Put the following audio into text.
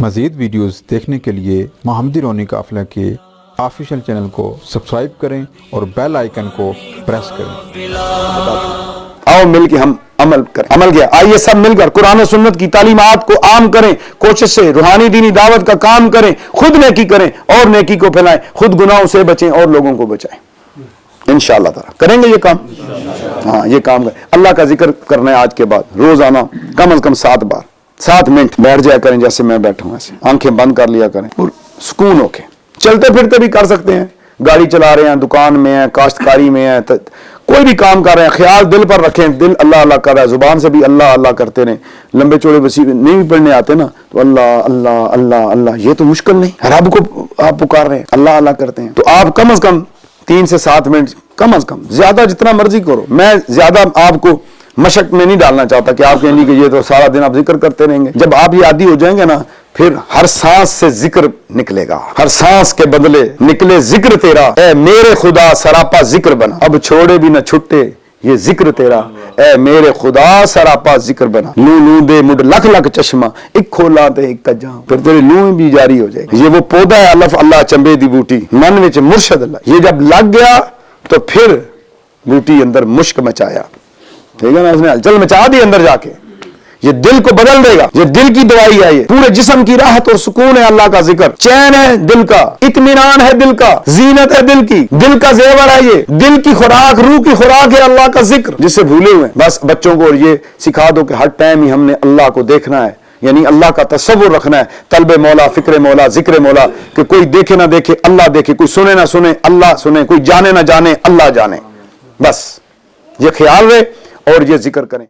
مزید ویڈیوز دیکھنے کے لیے محمدی رونی قافلہ کے آفیشیل چینل کو سبسکرائب کریں اور بیل آئیکن کو پریس کریں۔ آؤ مل کے ہم عمل کیا آئیے سب مل کر قرآن و سنت کی تعلیمات کو عام کریں، کوشش سے روحانی دینی دعوت کا کام کریں، خود نیکی کریں اور نیکی کو پھیلائیں، خود گناہوں سے بچیں اور لوگوں کو بچائیں۔ انشاءاللہ تعالی کریں گے یہ کام۔ ہاں یہ کام کریں۔ اللہ کا ذکر کرنا ہے آج کے بعد روزانہ کم از کم 7 بار 7 منٹ بیٹھ جایا کریں، جیسے میں بیٹھا ہوں ایسے آنکھیں بند کر لیا کریں اور سکون ہو کے چلتے پھرتے بھی کر سکتے ہیں، گاڑی چلا رہے ہیں، دکان میں ہیں، کاشتکاری میں ہیں، کوئی بھی کام کر رہے ہیں، خیال دل پر رکھیں، دل اللہ اللہ کر رہا ہے، زبان سے بھی اللہ اللہ کرتے رہیں، لمبے چوڑے وسیلے نہیں پڑھنے آتے نا تو اللہ اللہ اللہ اللہ، یہ تو مشکل نہیں، رب کو آپ پکار رہے ہیں، اللہ اللہ کرتے ہیں، تو آپ کم از کم 3 سے 7 منٹ کم از کم، زیادہ جتنا مرضی کرو، میں زیادہ آپ کو مشق میں نہیں ڈالنا چاہتا کہ آپ کہیں گے کہ یہ تو سارا دن آپ ذکر کرتے رہیں گے۔ جب آپ یہ عادی ہو جائیں گے نا پھر ہر سانس سے ذکر نکلے گا، ہر سانس کے بدلے نکلے ذکر تیرا، اے میرے خدا سراپا ذکر بنا، اب چھوڑے بھی نہ چھٹے یہ ذکر تیرا، اے میرے خدا سراپا ذکر بنا، لوں لوں دے مڈ لکھ لکھ چشمہ ایک کھولا تے ایک کجاں، پھر تیری لوں بھی جاری ہو جائے گی۔ یہ وہ پودا ہے الف اللہ چمبے دی بوٹی من وچ مرشد اللہ، یہ جب لگ گیا تو پھر بوٹی اندر مشک مچایا، ٹھیک ہے نا، اس نے ہلچل مچا دی اندر جا کے، یہ دل کو بدل دے گا، یہ دل کی دوائی ہے، یہ پورے جسم کی راحت اور سکون ہے اللہ کا ذکر، چین ہے دل کا، اطمینان ہے دل کا، زینت ہے دل کی، دل کا زیور ہے، یہ دل کی خوراک، روح کی خوراک ہے اللہ کا ذکر، جس سے بھولے ہوئے ہیں۔ بس بچوں کو یہ سکھا دو کہ ہر ٹائم ہی ہم نے اللہ کو دیکھنا ہے، یعنی اللہ کا تصور رکھنا ہے، طلب مولا، فکر مولا، ذکر مولا، کہ کوئی دیکھے نہ دیکھے اللہ دیکھے، کوئی سنے نہ سنے اللہ سنے، کوئی جانے نہ جانے اللہ جانے، بس یہ خیال رہے اور یہ ذکر کریں۔